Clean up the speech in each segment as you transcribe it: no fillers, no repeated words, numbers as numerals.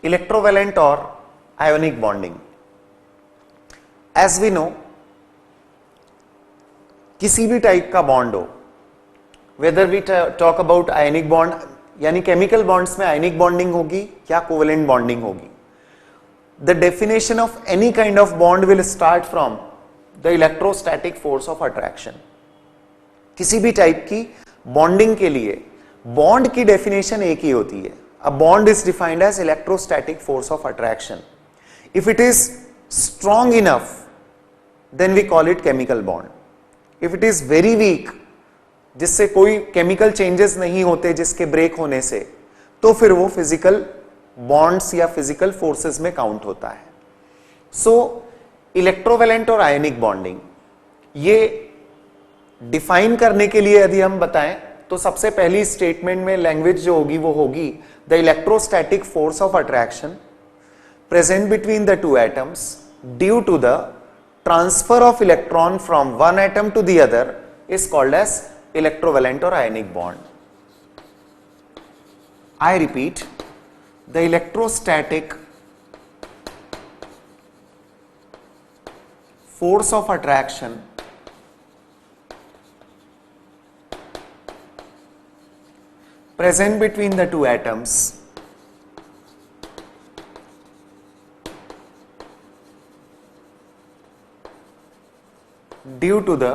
Electrovalent और ionic bonding. As we know, किसी भी टाइप का बॉन्ड हो, whether we talk about ionic bond, यानी केमिकल बॉन्ड्स में आयनिक बॉन्डिंग होगी या कोवेलेंट बॉन्डिंग होगी, the definition of any kind of bond will start from the electrostatic force of attraction. किसी भी टाइप की बॉन्डिंग के लिए बॉन्ड की डेफिनेशन एक ही होती है। A bond is defined as electrostatic force of attraction. If it is strong enough then we call it chemical bond. If it is very weak, जिससे कोई केमिकल चेंजेस नहीं होते जिसके ब्रेक होने से, तो फिर वो फिजिकल बॉन्ड्स या फिजिकल फोर्सेस में काउंट होता है। सो इलेक्ट्रोवेलेंट और आयनिक बॉन्डिंग, ये डिफाइन करने के लिए यदि हम बताएं तो सबसे पहली स्टेटमेंट में लैंग्वेज जो होगी वो होगी the electrostatic force of attraction present between the two atoms due to the transfer of electron from one atom to the other is called as electrovalent और ionic bond. I repeat, the electrostatic force of attraction present between the two atoms due to the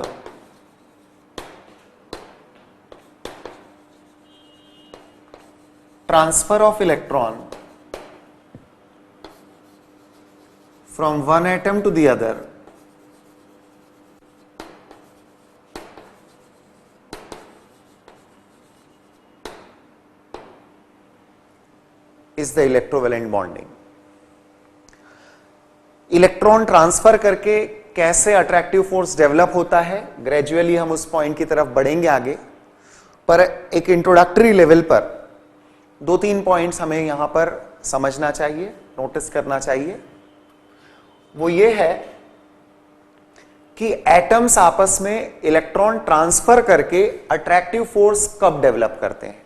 transfer of electron from one atom to the other is the electrovalent bonding। Electron transfer करके कैसे attractive force develop होता है, gradually हम उस point की तरफ बढ़ेंगे आगे, पर एक इंट्रोडक्टरी लेवल पर दो तीन पॉइंट्स हमें यहां पर समझना चाहिए, नोटिस करना चाहिए। वो ये है कि एटम्स आपस में इलेक्ट्रॉन ट्रांसफर करके अट्रैक्टिव फोर्स कब डेवलप करते हैं।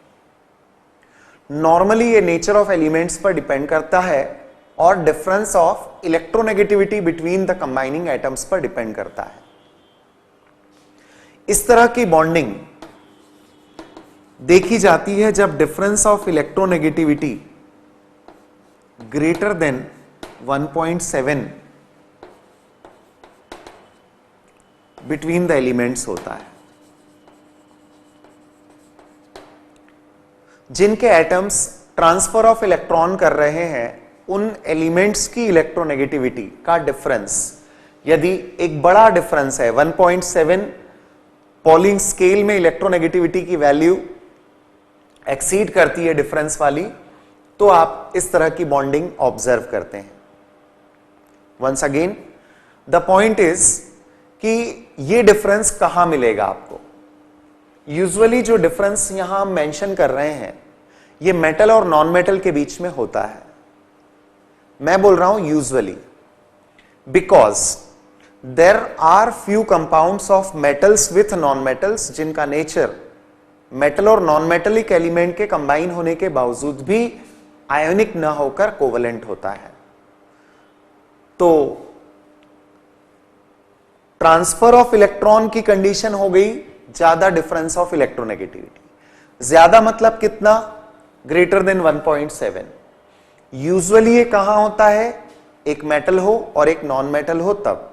नॉर्मली ये नेचर ऑफ एलिमेंट्स पर डिपेंड करता है और difference of electronegativity between the combining atoms पर डिपेंड करता है। इस तरह की बॉन्डिंग देखी जाती है जब difference of electronegativity greater than 1.7 between the elements होता है। जिनके एटम्स ट्रांसफर ऑफ इलेक्ट्रॉन कर रहे हैं उन एलिमेंट्स की इलेक्ट्रोनेगेटिविटी का डिफरेंस यदि एक बड़ा डिफरेंस है, 1.7 पॉलिंग स्केल में इलेक्ट्रोनेगेटिविटी की वैल्यू एक्सीड करती है डिफरेंस वाली, तो आप इस तरह की बॉन्डिंग ऑब्जर्व करते हैं। Once again the point is कि ये डिफरेंस कहां मिलेगा आपको। यूजुअली जो डिफरेंस यहां हम मेंशन कर रहे हैं ये मेटल और नॉन मेटल के बीच में होता है। मैं बोल रहा हूं usually because there are few compounds of metals with non metals जिनका नेचर मेटल और नॉन मेटलिक एलिमेंट के कंबाइन होने के बावजूद भी आयोनिक न होकर कोवेलेंट होता है। तो ट्रांसफर ऑफ इलेक्ट्रॉन की कंडीशन हो गई ज्यादा डिफरेंस ऑफ इलेक्ट्रोनेगेटिविटी। ज्यादा मतलब कितना, ग्रेटर देन 1.7। यूजुअली ये कहां होता है, एक मेटल हो और एक नॉन मेटल हो तब।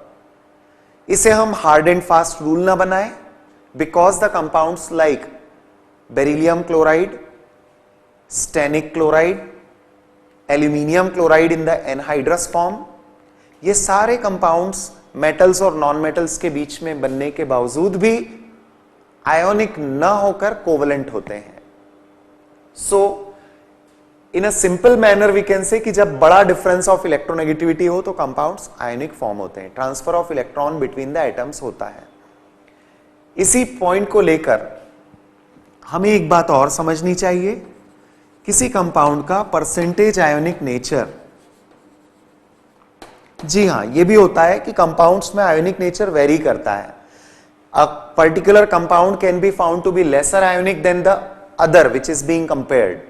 इसे हम हार्ड एंड फास्ट रूल ना बनाएं because the compounds like beryllium chloride, stannic chloride, aluminium chloride in the anhydrous form, ये सारे कंपाउंड्स मेटल्स और नॉन मेटल्स के बीच में बनने के बावजूद भी आयोनिक न होकर कोवेलेंट होते हैं। So in a simple manner we can say कि जब बड़ा डिफरेंस ऑफ इलेक्ट्रोनेगेटिविटी हो तो कंपाउंड्स आयोनिक फॉर्म होते हैं, transfer of electron between the atoms होता है। इसी पॉइंट को लेकर हमें एक बात और समझनी चाहिए, किसी कंपाउंड का परसेंटेज आयोनिक नेचर। जी हां, यह भी होता है कि कंपाउंड्स में आयोनिक नेचर वेरी करता है। A particular compound can be found to be lesser ionic than the other which is being compared.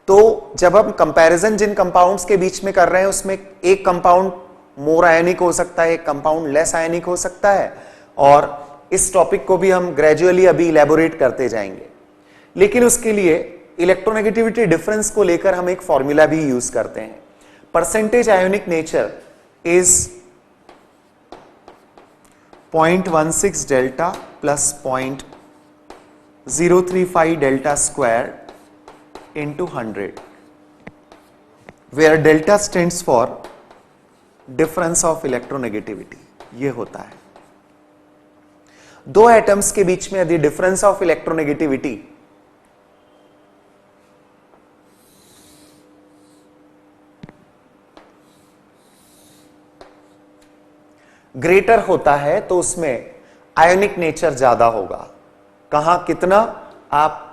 तो जब हम कंपैरिजन जिन कंपाउंड्स के बीच में कर रहे हैं उसमें एक कंपाउंड मोर आयनिक हो सकता है, एक कंपाउंड लेस आयनिक हो सकता है, और इस टॉपिक को भी हम ग्रेजुअली अभी इलेबोरेट करते जाएंगे। लेकिन उसके लिए इलेक्ट्रोनेगेटिविटी डिफरेंस को लेकर हम एक फॉर्मूला भी यूज करते हैं। Percentage ionic nature is 0.16 delta plus 0.035 delta square into 100, where delta stands for difference of electronegativity। ये होता है दो एटम्स के बीच में यदि डिफरेंस ऑफ इलेक्ट्रोनेगेटिविटी ग्रेटर होता है तो उसमें आयोनिक नेचर ज्यादा होगा। कहां कितना, आप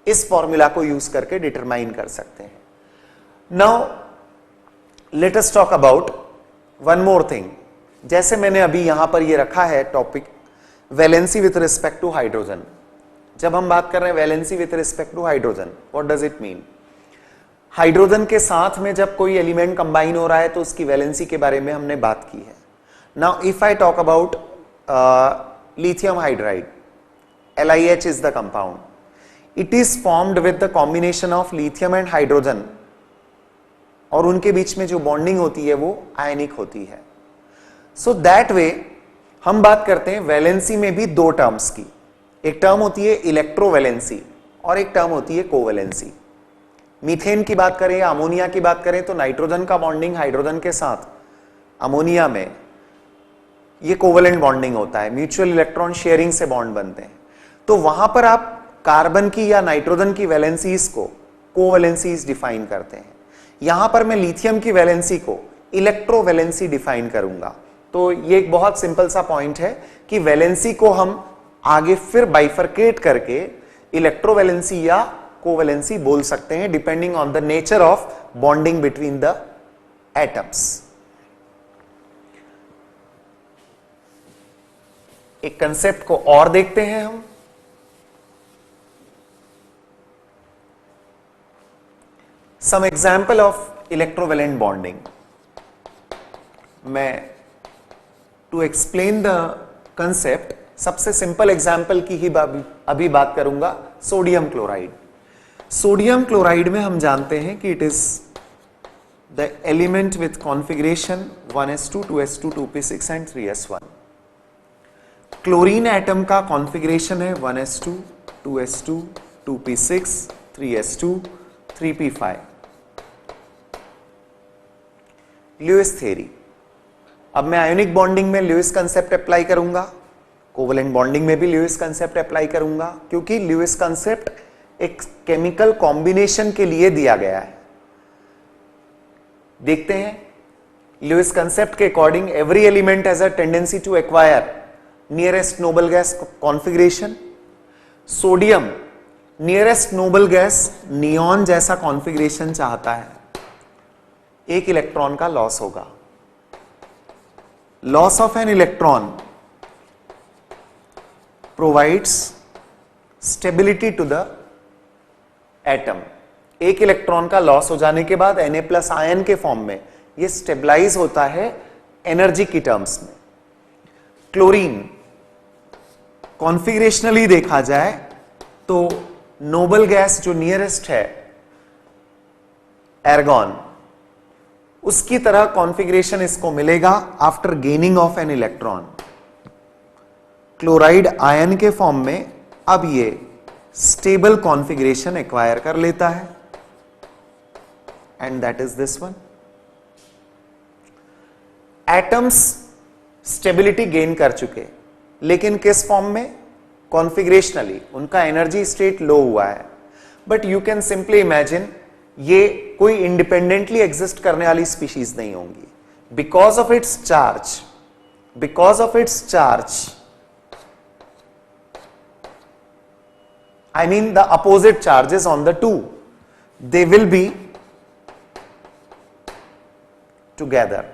इस फॉर्मूला को यूज करके डिटरमाइन कर सकते हैं। Now let us talk about one more thing. जैसे मैंने अभी यहां पर ये रखा है topic valency with respect to hydrogen. जब हम बात कर रहे हैं valency with respect to hydrogen, what does it mean? Hydrogen के साथ में जब कोई एलिमेंट कंबाइन हो रहा है तो उसकी वैलेंसी के बारे में हमने बात की है। Now if I talk about lithium hydride, LiH is the compound. It is formed with the combination of lithium and hydrogen, और उनके बीच में जो बॉन्डिंग होती है वो आयनिक होती है। सो दैट वे हम बात करते हैं वैलेंसी में भी दो टर्म्स की। एक टर्म होती है इलेक्ट्रोवैलेंसी और एक टर्म होती है कोवैलेंसी। मीथेन की बात करें या अमोनिया की बात करें तो नाइट्रोजन का बॉन्डिंग हाइड्रोजन के साथ अमोनिया में ये कोवेलेंट बॉन्डिंग होता है, म्यूचुअल इलेक्ट्रॉन शेयरिंग से बॉन्ड बनते हैं। तो वहां पर आप कार्बन की या नाइट्रोजन की वैलेंसीज को कोवैलेंसीज डिफाइन करते हैं। यहां पर मैं लिथियम की वैलेंसी को इलेक्ट्रोवैलेंसी डिफाइन करूंगा। तो ये एक बहुत सिंपल सा पॉइंट है कि वैलेंसी को हम आगे फिर बाइफरकेट करके इलेक्ट्रोवैलेंसी या कोवैलेंसी बोल सकते हैं, depending on the nature of bonding between the atoms. एक कंसेप्ट को और देखते हैं हम। Some example of electrovalent bonding. मैं टू एक्सप्लेन द कंसेप्ट सबसे सिंपल एग्जाम्पल की ही अभी बात करूंगा, सोडियम क्लोराइड। सोडियम क्लोराइड में हम जानते हैं कि it is the element with configuration 1s2 2s2 2p6 and 3s1। Chlorine atom का कॉन्फ़िगरेशन है 1s2 2s2 2p6 3s2 3p5। Lewis theory. अब मैं आयोनिक बॉन्डिंग में ल्यूइस कंसेप्ट अप्लाई करूंगा, कोवेलेंट बॉन्डिंग में भी ल्यूइस कंसेप्ट अप्लाई करूंगा, क्योंकि ल्यूइस कंसेप्ट एक केमिकल कॉम्बिनेशन के लिए दिया गया है। देखते हैं ल्यूइस कंसेप्ट के according every element has a tendency to acquire nearest noble gas configuration. Sodium nearest noble gas neon जैसा कॉन्फ़िगरेशन चाहता है। एक इलेक्ट्रॉन का लॉस होगा। Loss of an electron provides stability to the atom. एक electron का loss हो जाने के बाद Na+ आयन के फॉर्म में यह स्टेबलाइज होता है एनर्जी की टर्म्स में। क्लोरीन कॉन्फ़िगरेशनली देखा जाए तो नोबल गैस जो नियरेस्ट है एर्गॉन, उसकी तरह कॉन्फ़िगरेशन इसको मिलेगा after gaining of an electron. Chloride ion के फॉर्म में अब ये स्टेबल कॉन्फ़िगरेशन एक्वायर कर लेता है, and that is this one. Atoms stability gain कर चुके, लेकिन किस फॉर्म में? कॉन्फ़िगरेशनली उनका एनर्जी स्टेट लो हुआ है। But you can simply imagine ये कोई इंडिपेंडेंटली एग्जिस्ट करने वाली स्पीशीज नहीं होंगी। Because of its charge I mean the opposite charges on the two, they will be together.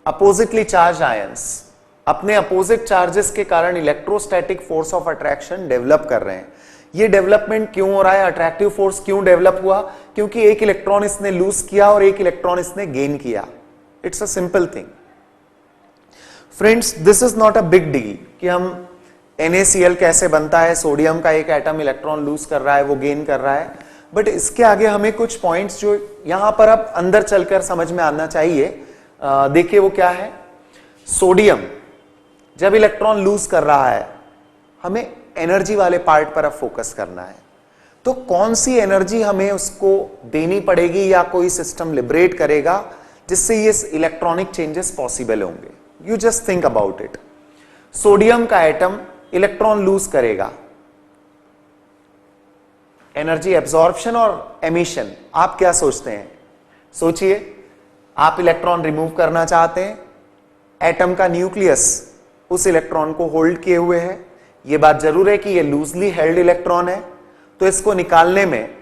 Oppositely charged ions अपने अपोजिट चार्जेस के कारण electrostatic force of attraction develop कर रहे हैं। ये डेवलपमेंट क्यों हो रहा है, अट्रैक्टिव फोर्स क्यों डेवलप हुआ, क्योंकि एक इलेक्ट्रॉन इसने लूज किया और एक इलेक्ट्रॉन इसने गेन किया. It's a simple thing friends. This is not a big deal कि हम NaCl कैसे बनता है, सोडियम का एक एटम इलेक्ट्रॉन लूज कर रहा है, वो गेन कर रहा है. बट इसके आगे हमें कुछ पॉइंट्स जो यहां पर अब अंदर चलकर समझ में आना चाहिए. देखिए वो क्या है. सोडियम जब इलेक्ट्रॉन लूज कर रहा है, हमें एनर्जी वाले पार्ट पर अब फोकस करना है. तो कौन सी एनर्जी हमें उसको देनी पड़ेगी या कोई सिस्टम लिबरेट करेगा जिससे ये इलेक्ट्रॉनिक चेंजेस पॉसिबल होंगे. You just think about it. Sodium का एटम इलेक्ट्रॉन लूज करेगा, एनर्जी एब्जॉर्प्शन और एमिशन. आप क्या सोचते हैं? सोचिए, आप इलेक्ट्रॉन रिमूव करना चाहते हैं, एटम का न्यूक्लियस उस इलेक्ट्रॉन को होल्ड किए हुए है. यह बात जरूर है कि यह लूजली हेल्ड इलेक्ट्रॉन है, तो इसको निकालने में,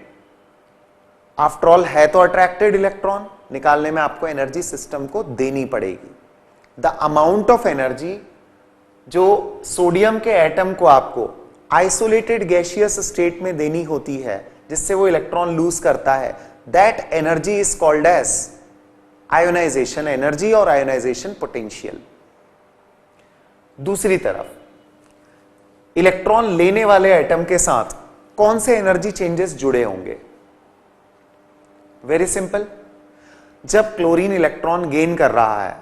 आफ्टर ऑल है तो अट्रैक्टेड इलेक्ट्रॉन, निकालने में आपको एनर्जी सिस्टम को देनी पड़ेगी. द अमाउंट ऑफ एनर्जी जो सोडियम के एटम को आपको आइसोलेटेड गैसियस स्टेट में देनी होती है जिससे वो इलेक्ट्रॉन लूज करता है, that energy is called as ionisation energy और आयोनाइजेशन पोटेंशियल. दूसरी तरफ इलेक्ट्रॉन लेने वाले एटम के साथ कौन से एनर्जी चेंजेस जुड़े होंगे? Very simple. जब क्लोरीन इलेक्ट्रॉन गेन कर रहा है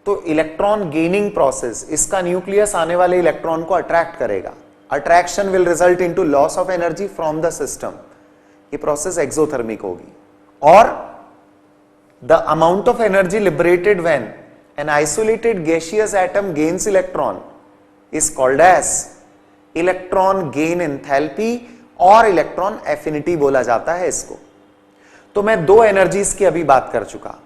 तो इलेक्ट्रॉन गेनिंग प्रोसेस इसका न्यूक्लियस आने वाले इलेक्ट्रॉन को अट्रैक्ट करेगा. Attraction will result into loss of energy from the system. ये प्रोसेस एक्सोथर्मिक होगी. और the amount of energy liberated when an isolated gaseous atom gains electron is called as electron gain enthalpy और electron affinity बोला जाता है इसको. तो मैं दो एनर्जीज की अभी बात कर चुका.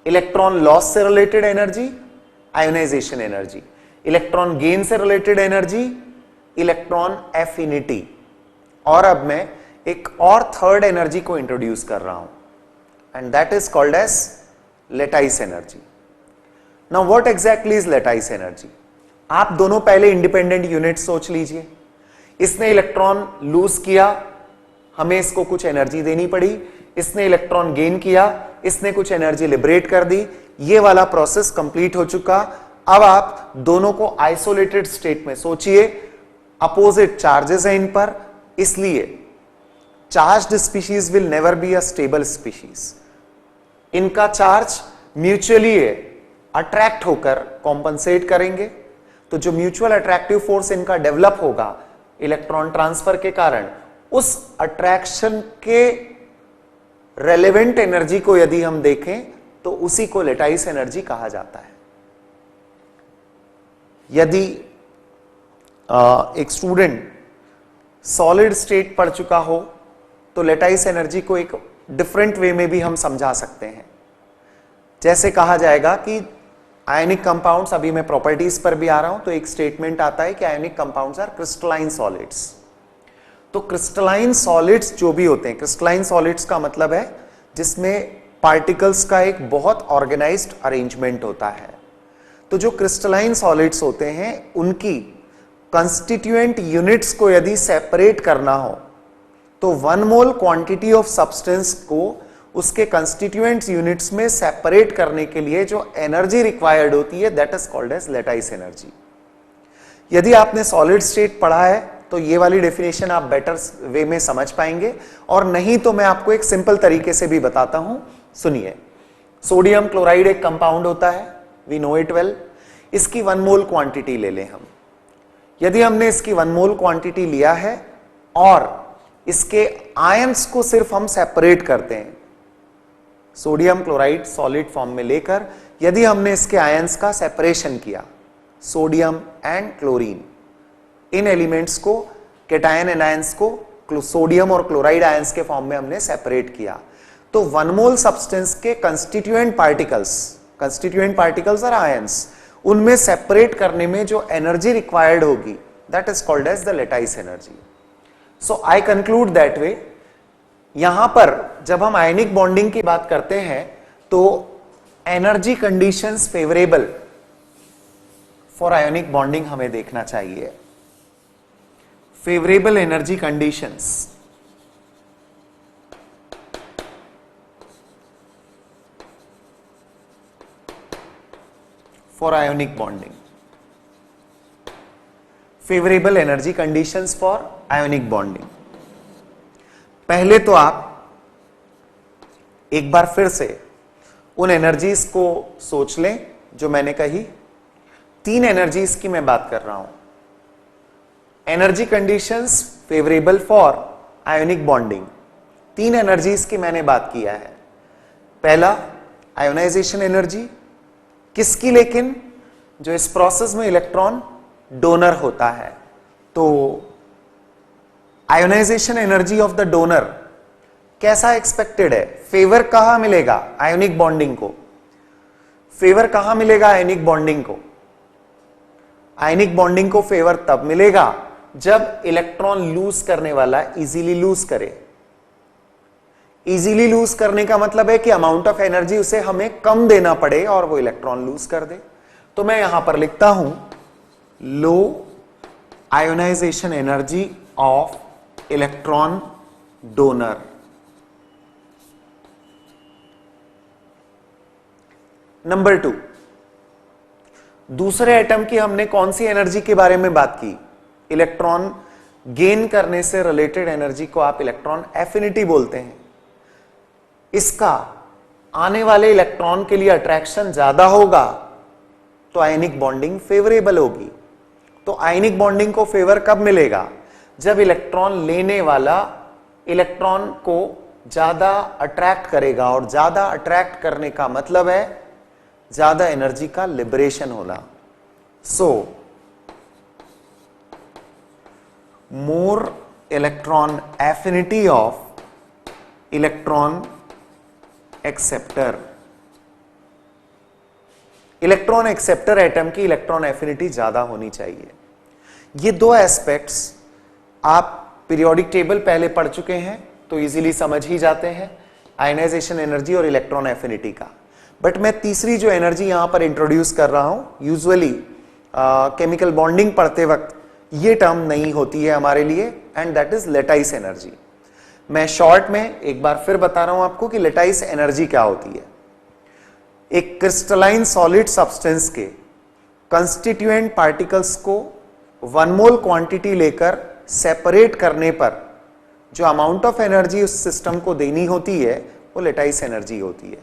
इलेक्ट्रॉन लॉस से related energy ionisation energy, electron gain से रिलेटेड एनर्जी इलेक्ट्रॉन एफिनिटी. और अब मैं एक और थर्ड एनर्जी को इंट्रोड्यूस कर रहा हूं and that is called as lattice energy. Now what exactly is lattice energy? आप दोनों पहले इंडिपेंडेंट यूनिट सोच लीजिए. इसने इलेक्ट्रॉन लूज किया, हमें इसको कुछ एनर्जी देनी पड़ी. इसने इलेक्ट्रॉन गेन किया, इसने कुछ एनर्जी लिबरेट कर दी. ये वाला प्रोसेस कंप्लीट हो चुका. अब आप दोनों को आइसोलेटेड स्टेट में सोचिए. अपोजिट चार्जेस हैं इन पर, इसलिए charged species will never be a stable species. इनका चार्ज म्यूचुअली अट्रैक्ट होकर कॉम्पनसेट करेंगे. तो जो म्यूचुअल अट्रैक्टिव फोर्स इनका डेवलप होगा इलेक्ट्रॉन ट्रांसफर के कारण, उस अट्रैक्शन के रेलेवेंट एनर्जी को यदि हम देखें तो उसी को लेटाइस एनर्जी कहा जाता है. यदि एक स्टूडेंट सॉलिड स्टेट पढ़ चुका हो तो लेटाइस एनर्जी को एक डिफरेंट वे में भी हम समझा सकते हैं. जैसे कहा जाएगा कि आयनिक कंपाउंड्स, अभी मैं प्रॉपर्टीज पर भी आ रहा हूं, तो एक स्टेटमेंट आता है कि ionic compounds are crystalline solids. तो क्रिस्टलाइन सॉलिड्स जो भी होते हैं, क्रिस्टलाइन सॉलिड्स का मतलब है जिसमें पार्टिकल्स का एक बहुत ऑर्गेनाइज्ड अरेंजमेंट होता है. तो जो क्रिस्टलाइन सॉलिड्स होते हैं उनकी कंस्टिट्यूएंट यूनिट्स को यदि सेपरेट करना हो तो 1 मोल क्वांटिटी ऑफ सब्सटेंस को उसके कंस्टिट्यूएंट्स यूनिट्स में सेपरेट करने के लिए जो एनर्जी रिक्वायर्ड होती है that is called as lattice energy. यदि आपने सॉलिड स्टेट पढ़ा है तो ये वाली डेफिनेशन आप बेटर वे में समझ पाएंगे, और नहीं तो मैं आपको एक सिंपल तरीके से भी बताता हूं. सुनिए, सोडियम क्लोराइड एक कंपाउंड होता है, वी नो इट वेल. इसकी 1 मोल क्वांटिटी ले लें हम. यदि हमने इसकी 1 मोल क्वांटिटी लिया है और इसके आयंस को सिर्फ हम सेपरेट करते हैं, सोडियम क्लोराइड सॉलिड फॉर्म में लेकर यदि हमने इसके आयंस का सेपरेशन किया, सोडियम एंड क्लोरीन, इन एलिमेंट्स को, कैटायन एनायंस को सोडियम और क्लोराइड आयंस के फॉर्म में हमने सेपरेट किया, तो 1 मोल सब्सटेंस के कंस्टिट्यूएंट पार्टिकल्स और आयंस, उनमें सेपरेट करने में जो एनर्जी रिक्वायर्ड होगी that is called as the lattice energy. So I conclude that way. यहां पर जब हम आयनिक बॉन्डिंग की बात करते हैं तो energy conditions favourable for ionic bonding हमें देखना चाहिए. favorable energy conditions for ionic bonding. Favorable energy conditions for ionic bonding. पहले तो आप एक बार फिर से उन एनर्जीज को सोच लें जो मैंने कही। 3 एनर्जीज की मैं बात कर रहा हूं। Energy conditions favourable for ionic bonding, 3 energies की मैंने बात किया है। पहला आयोनाइजेशन एनर्जी, किसकी? लेकिन जो इस प्रोसेस में इलेक्ट्रॉन डोनर होता है। तो ionisation energy of the donor कैसा एक्सपेक्टेड है? फेवर कहां मिलेगा आयोनिक बॉन्डिंग को? फेवर कहां मिलेगा आयोनिक बॉन्डिंग को? आयोनिक बॉन्डिंग को फेवर तब मिलेगा जब इलेक्ट्रॉन लूज करने वाला इजीली लूज करे। इजीली लूज करने का मतलब है कि अमाउंट ऑफ एनर्जी उसे हमें कम देना पड़े और वो इलेक्ट्रॉन लूज कर दे। तो मैं यहां पर लिखता हूं low ionization energy of electron donor. Number 2, दूसरे एटम की हमने कौन सी एनर्जी के बारे में बात की? इलेक्ट्रॉन गेन करने से रिलेटेड एनर्जी को आप इलेक्ट्रॉन एफिनिटी बोलते हैं। इसका आने वाले इलेक्ट्रॉन के लिए अट्रैक्शन ज्यादा होगा तो आयनिक बॉन्डिंग फेवरेबल होगी। तो आयनिक बॉन्डिंग को फेवर कब मिलेगा? जब इलेक्ट्रॉन लेने वाला इलेक्ट्रॉन को ज्यादा अट्रैक्ट करेगा, और ज्यादा अट्रैक्ट करने का मतलब है ज्यादा एनर्जी का लिबरेशन होना। So more electron affinity of electron acceptor. Electron acceptor atom की इलेक्ट्रॉन एफिनिटी ज्यादा होनी चाहिए। ये 2 एस्पेक्ट्स आप पीरियोडिक टेबल पहले पढ़ चुके हैं तो इजीली समझ ही जाते हैं, आयनाइजेशन एनर्जी और इलेक्ट्रॉन एफिनिटी का। बट मैं तीसरी जो एनर्जी यहां पर इंट्रोड्यूस कर रहा हूं, यूजुअली केमिकल बॉन्डिंग पढ़ते वक्त ये टर्म नहीं होती है हमारे लिए, and that is lattice energy. मैं शॉर्ट में एक बार फिर बता रहा हूं आपको कि लेटाइस एनर्जी क्या होती है। एक क्रिस्टलाइन सॉलिड सब्सटेंस के कंस्टिट्यूएंट पार्टिकल्स को 1 मोल क्वांटिटी लेकर सेपरेट करने पर जो अमाउंट ऑफ एनर्जी उस सिस्टम को देनी होती है वो लेटाइस एनर्जी होती है।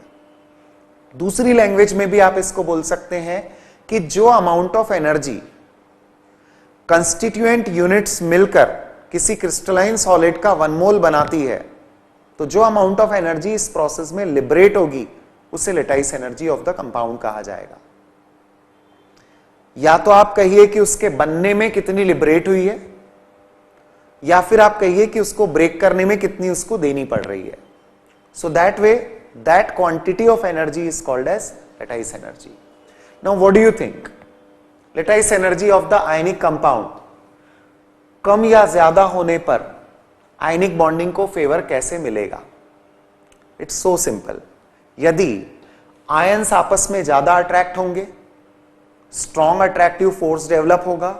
दूसरी लैंग्वेज में भी आप इसको बोल सकते हैं कि जो amount of energy constituent units मिलकर किसी क्रिस्टलाइन सॉलिड का 1 मोल बनाती है, तो जो अमाउंट ऑफ एनर्जी इस प्रोसेस में लिबरेट होगी उसे lattice energy of the compound कहा जाएगा। या तो आप कहिए कि उसके बनने में कितनी लिबरेट हुई है, या फिर आप कहिए कि उसको ब्रेक करने में कितनी उसको देनी पड़ रही है। So that way that quantity of energy is called as lattice energy. Now what do you think? Lattice energy of the ionic compound कम या ज्यादा होने पर आयनिक बॉन्डिंग को फेवर कैसे मिलेगा? It's so simple. यदि आयंस आपस में ज्यादा अट्रैक्ट होंगे, स्ट्रॉन्ग अट्रैक्टिव फोर्स डेवलप होगा,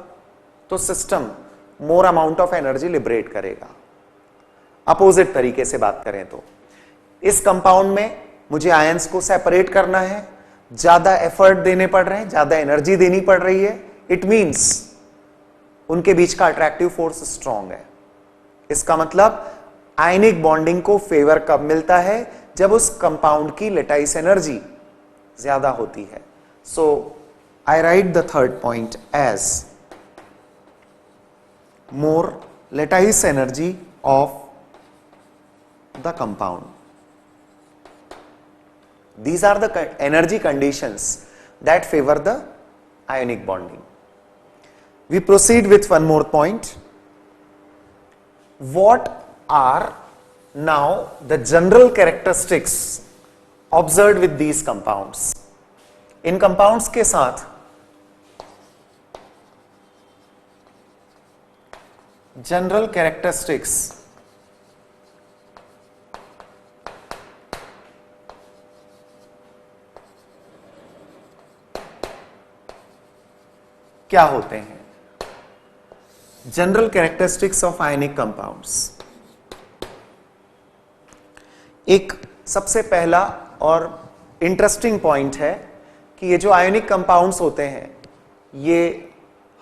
तो system more amount of energy liberate करेगा। अपोजिट तरीके से बात करें तो इस कंपाउंड में मुझे आयंस को सेपरेट करना है, ज्यादा एफर्ट देने पड़ रहे हैं, ज्यादा एनर्जी देनी पड़ रही है। इट मींस उनके बीच का अट्रैक्टिव फोर्स स्ट्रॉन्ग है। इसका मतलब आयनिक बॉन्डिंग को फेवर कब मिलता है? जब उस कंपाउंड की लेटाइस एनर्जी ज्यादा होती है। So I write the third point as more lattice energy of the compound. These are the energy conditions that favor the ionic bonding. We proceed with one more point. What are now the general characteristics observed with these compounds? In compounds के साथ general characteristics क्या होते हैं? General characteristics of ionic compounds. एक सबसे पहला और interesting point है कि ये जो आयनिक कंपाउंड्स होते हैं ये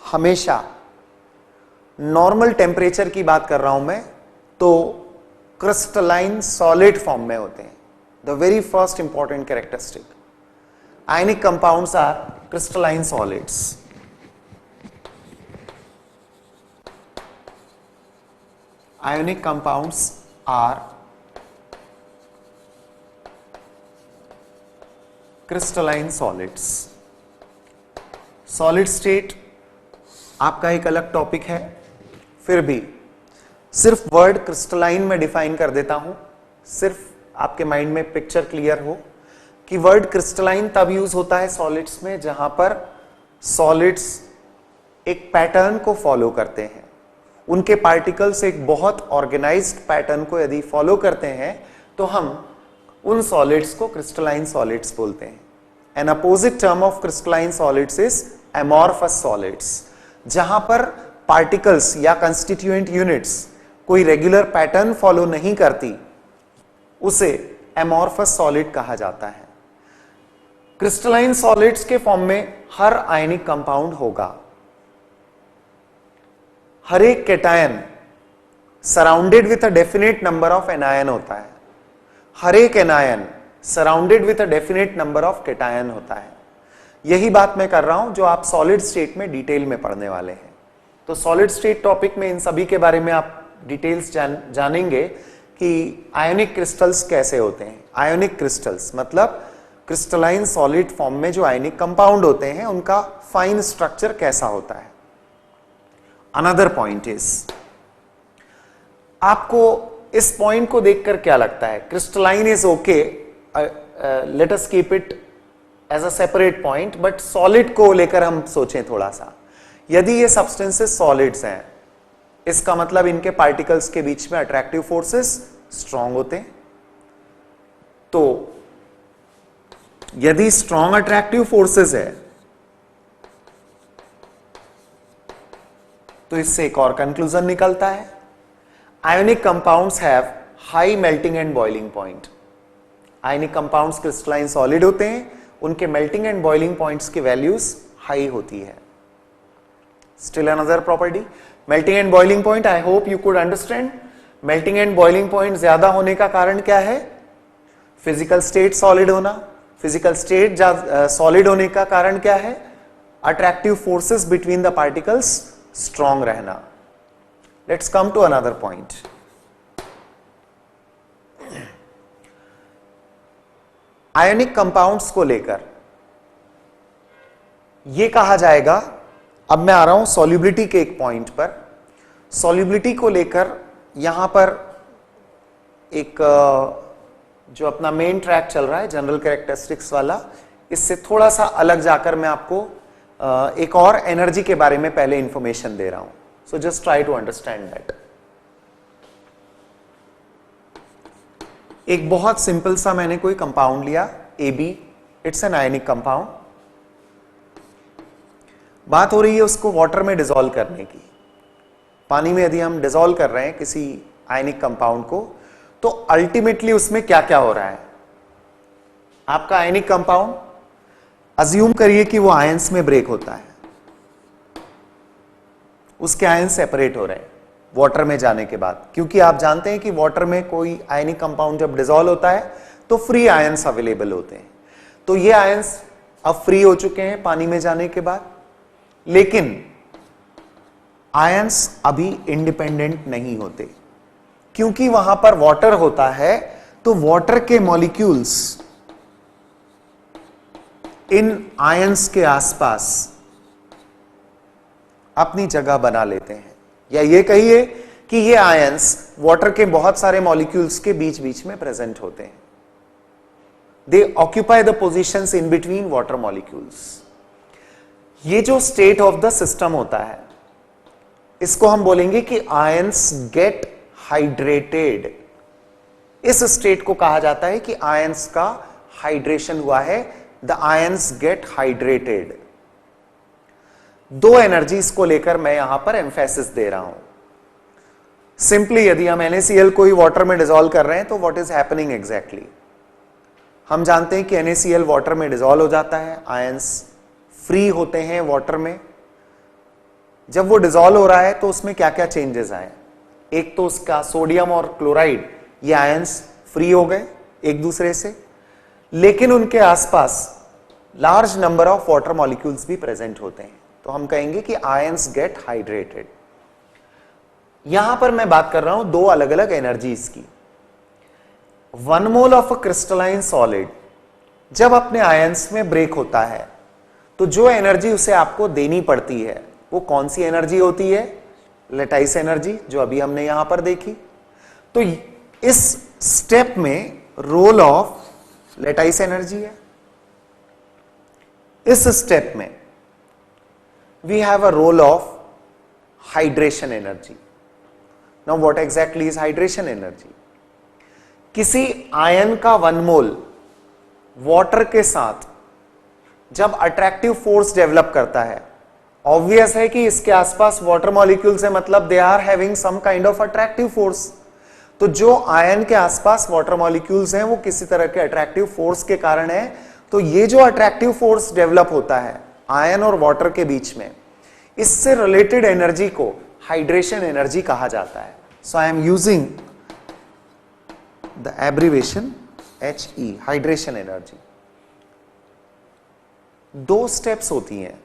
हमेशा नॉर्मल टेम्परेचर की बात कर रहा हूं मैं तो क्रिस्टलाइन सॉलिड फॉर्म में होते हैं। The very first important characteristic, ionic compounds are crystalline solids. Ionic compounds are crystalline solids. Solid state आपका एक अलग टॉपिक है, फिर भी सिर्फ वर्ड क्रिस्टलाइन में डिफाइन कर देता हूं, सिर्फ आपके माइंड में पिक्चर क्लियर हो कि वर्ड क्रिस्टलाइन तब यूज होता है सॉलिड्स में जहां पर सॉलिड्स एक पैटर्न को फॉलो करते हैं, उनके पार्टिकल्स एक बहुत ऑर्गेनाइज्ड पैटर्न को यदि फॉलो करते हैं तो हम उन सॉलिड्स को क्रिस्टलाइन सॉलिड्स बोलते हैं। N opposite term of crystalline solids is amorphous solids. जहां पर पार्टिकल्स या कंस्टिट्यूएंट यूनिट्स कोई रेगुलर पैटर्न फॉलो नहीं करती उसे एमॉर्फस सॉलिड कहा जाता है। क्रिस्टलाइन सॉलिड्स के फॉर्म में हर आयनिक कंपाउंड होगा, हर एक cation surrounded with a definite number of anion होता है, हर एक anion surrounded with a definite number of cation होता है। यही बात मैं कर रहा हूं जो आप सॉलिड स्टेट में डिटेल में पढ़ने वाले हैं। तो सॉलिड स्टेट टॉपिक में इन सभी के बारे में आप डिटेल्स जानेंगे कि आयोनिक क्रिस्टल्स कैसे होते हैं। आयोनिक क्रिस्टल्स मतलब क्रिस्टलाइन सॉलिड फॉर्म में जो आयनिक कंपाउंड होते हैं उनका फाइन स्ट्रक्चर कैसा होता है। अनदर पॉइंट इज, आपको इस पॉइंट को देखकर क्या लगता है? Crystalline is okay, let us keep it as a separate point, but solid को लेकर हम सोचें थोड़ा सा। यदि ये सब्सटेंसेस सॉलिड्स हैं इसका मतलब इनके पार्टिकल्स के बीच में अट्रैक्टिव फोर्सेस स्ट्रॉन्ग होते हैं। तो यदि स्ट्रॉन्ग अट्रैक्टिव फोर्सेस है तो इससे एक और कंक्लूजन निकलता है, ionic compounds have high melting and boiling point. Ionic compounds crystalline solid होते हैं, उनके मेल्टिंग एंड बॉइलिंग पॉइंट्स की वैल्यूज हाई होती है। Still another property, melting and boiling point, I hope you could understand. Melting and boiling point ज्यादा होने का कारण क्या है? फिजिकल स्टेट सॉलिड होना। फिजिकल स्टेट सॉलिड होने का कारण क्या है? Attractive forces between the particles strong रहना। Let's come to another point. Ionic compounds को लेकर यह कहा जाएगा, अब मैं आ रहा हूं सॉल्युबिलिटी के एक पॉइंट पर। सॉल्युबिलिटी को लेकर यहां पर एक जो अपना मेन ट्रैक चल रहा है जनरल कैरेक्टरिस्टिक्स वाला, इससे थोड़ा सा अलग जाकर मैं आपको एक और एनर्जी के बारे में पहले इंफॉर्मेशन दे रहा हूं। So just try to understand that. एक बहुत सिंपल सा मैंने कोई कंपाउंड लिया AB, it's an ionic compound. बात हो रही है उसको वाटर में डिसॉल्व करने की। पानी में यदि हम डिसॉल्व कर रहे हैं किसी आयनिक कंपाउंड को तो अल्टीमेटली उसमें क्या क्या हो रहा है? आपका आयनिक कंपाउंड अज्यूम करिए कि वो आयंस में ब्रेक होता है, उसके आयन सेपरेट हो रहे हैं वाटर में जाने के बाद, क्योंकि आप जानते हैं कि वाटर में कोई आयनिक कंपाउंड जब डिसॉल्व होता है तो फ्री आयंस अवेलेबल होते हैं। तो ये आयंस अब फ्री हो चुके हैं पानी में जाने के बाद, लेकिन आयंस अभी इंडिपेंडेंट नहीं होते क्योंकि वहां पर वाटर होता है। तो वाटर के मॉलिक्यूल्स इन आयंस के आसपास अपनी जगह बना लेते हैं, या ये कहिए कि ये आयंस वाटर के बहुत सारे मॉलिक्यूल्स के बीच बीच में प्रेजेंट होते हैं। दे occupy the positions in between water molecules. ये जो स्टेट ऑफ द सिस्टम होता है इसको हम बोलेंगे कि आयंस गेट हाइड्रेटेड। इस स्टेट को कहा जाता है कि आयंस का हाइड्रेशन हुआ है, द आयंस गेट हाइड्रेटेड। दो एनर्जीज को लेकर मैं यहां पर एम्फेसिस दे रहा हूं। सिंपली यदि हम NaCl को ही वाटर में डिसॉल्व कर रहे हैं तो व्हाट इज हैपनिंग एग्जैक्टली, हम जानते हैं कि NaCl वाटर में डिसॉल्व हो जाता है, आयंस फ्री होते हैं वाटर में। जब वो डिसॉल्व हो रहा है तो उसमें क्या क्या चेंजेस आए, एक तो उसका सोडियम और क्लोराइड ये आयंस फ्री हो गए एक दूसरे से, लेकिन उनके आसपास large number of water molecules भी प्रेजेंट होते हैं, तो हम कहेंगे कि आयंस गेट हाइड्रेटेड। यहां पर मैं बात कर रहा हूं दो अलग अलग एनर्जीज की। 1 mole of a crystalline solid जब अपने आयंस में ब्रेक होता है तो जो एनर्जी उसे आपको देनी पड़ती है वो कौन सी एनर्जी होती है, लेटाइस एनर्जी, जो अभी हमने यहां पर देखी। तो इस स्टेप में रोल ऑफ लेटाइस एनर्जी है। इस स्टेप में we have a role of hydration energy. Now what exactly is hydration energy? किसी आयन का 1 मोल वाटर के साथ जब अट्रैक्टिव फोर्स डेवलप करता है, ऑब्वियस है कि इसके आसपास वाटर मॉलिक्यूल्स है, मतलब they are having some kind of attractive force. तो जो आयन के आसपास वाटर मॉलिक्यूल्स हैं वो किसी तरह के अट्रैक्टिव फोर्स के कारण है। तो ये जो अट्रैक्टिव फोर्स डेवलप होता है आयन और वाटर के बीच में, इससे रिलेटेड एनर्जी को हाइड्रेशन एनर्जी कहा जाता है। So I am using the abbreviation HE, hydration energy. दो स्टेप्स होती हैं,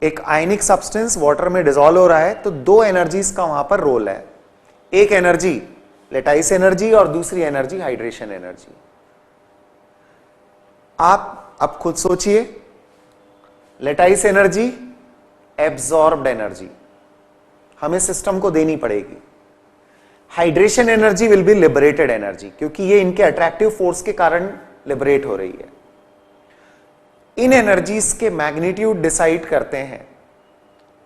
एक आयनिक सब्सटेंस वाटर में डिसॉल्व हो रहा है तो दो एनर्जीज का वहां पर रोल है, एक एनर्जी लेटाइस एनर्जी और दूसरी एनर्जी हाइड्रेशन एनर्जी। आप अब खुद सोचिए, लेटाइस एनर्जी एब्जॉर्ब्ड एनर्जी हमें सिस्टम को देनी पड़ेगी, hydration energy will be liberated energy, क्योंकि ये इनके अट्रैक्टिव फोर्स के कारण लिबरेट हो रही है। इन एनर्जीज के मैग्नीट्यूड डिसाइड करते हैं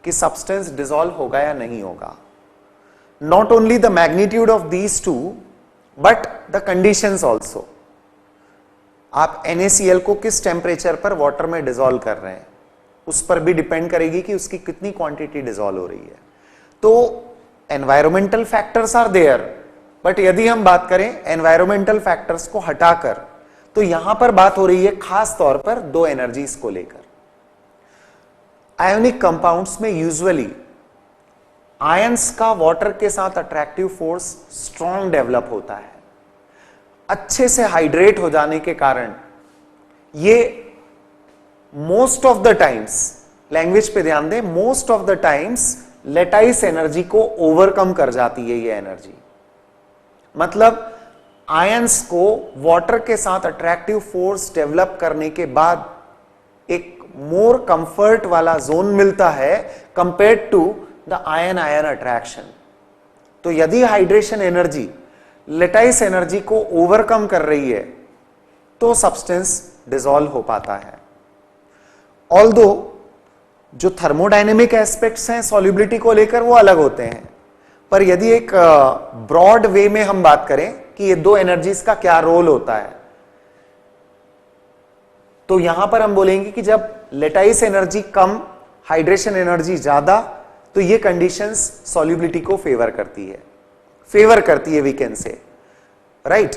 कि सब्सटेंस डिसॉल्व होगा या नहीं होगा। Not only the magnitude of these two but the conditions also. आप NaCl को किस टेम्परेचर पर वाटर में डिसॉल्व कर रहे हैं उस पर भी डिपेंड करेगी कि उसकी कितनी क्वांटिटी डिसॉल्व हो रही है। तो environmental factors are there, but यदि हम बात करें एनवायरमेंटल फैक्टर्स को हटाकर तो यहां पर बात हो रही है खास तौर पर दो एनर्जीज को लेकर। आयोनिक कंपाउंड्स में यूजुअली आयंस का वाटर के साथ अट्रैक्टिव फोर्स स्ट्रॉन्ग डेवलप होता है। अच्छे से हाइड्रेट हो जाने के कारण ये most of the times, language पे ध्यान दें, most of the times lattice energy को ओवरकम कर जाती है। ये एनर्जी मतलब आयंस को वाटर के साथ अट्रैक्टिव फोर्स डेवलप करने के बाद एक मोर कंफर्ट वाला जोन मिलता है compared to the ion ion attraction. तो यदि हाइड्रेशन एनर्जी लेटाइस एनर्जी को ओवरकम कर रही है तो सब्सटेंस डिसॉल्व हो पाता है। ऑल्दो जो थर्मोडायनेमिक एस्पेक्ट्स हैं सॉल्युबिलिटी को लेकर वो अलग होते हैं, पर यदि एक ब्रॉड वे में हम बात करें कि ये दो एनर्जीज का क्या रोल होता है, तो यहां पर हम बोलेंगे कि जब लेटाइस एनर्जी कम, हाइड्रेशन एनर्जी ज्यादा, तो ये कंडीशंस सॉल्युबिलिटी को फेवर करती है we can say, right.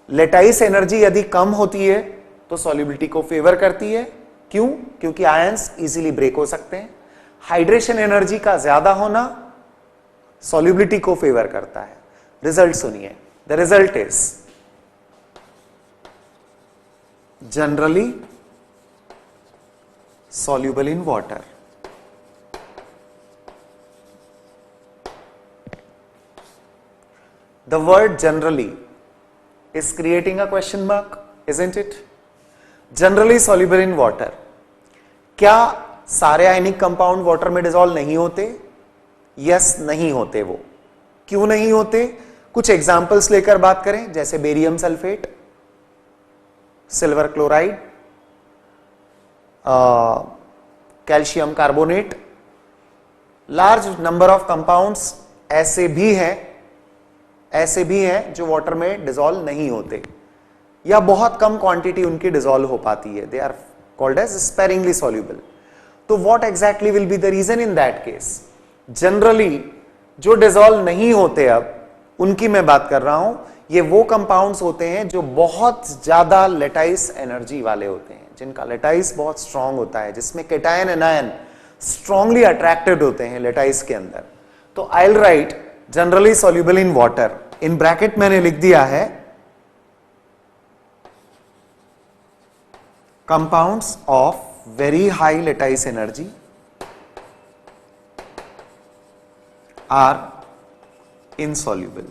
Lattice energy यदि कम होती है तो सॉल्युबिलिटी को फेवर करती है। क्यों? क्योंकि आयंस इजीली ब्रेक हो सकते हैं। हाइड्रेशन एनर्जी का ज्यादा होना सॉल्युबिलिटी को फेवर करता है। रिजल्ट सुनिए, the result is generally soluble in water. The word generally is creating a question mark, isn't it? Generally soluble in water. क्या सारे आयनिक कंपाउंड वाटर में डिसॉल्व नहीं होते? यस, नहीं होते। वो क्यों नहीं होते? कुछ एग्जाम्पल्स लेकर बात करें, जैसे barium sulphate, silver chloride, calcium carbonate. Large number of compounds ऐसे भी हैं जो वाटर में डिसॉल्व नहीं होते या बहुत कम क्वांटिटी उनकी डिसॉल्व हो पाती है। They are called as sparingly soluble. तो what exactly will be the reason in that case? Generally जो डिसॉल्व नहीं होते, अब उनकी मैं बात कर रहा हूं, ये वो कंपाउंड्स होते हैं जो बहुत ज्यादा लेटाइस एनर्जी वाले होते हैं, जिनका लेटाइस बहुत स्ट्रांग होता है, जिसमें केटायन एनायन स्ट्रांगली अट्रैक्टेड होते हैं लेटाइस के अंदर। तो I will write generally soluble in water, in bracket मैंने लिख दिया है compounds of very high lattice energy are insoluble.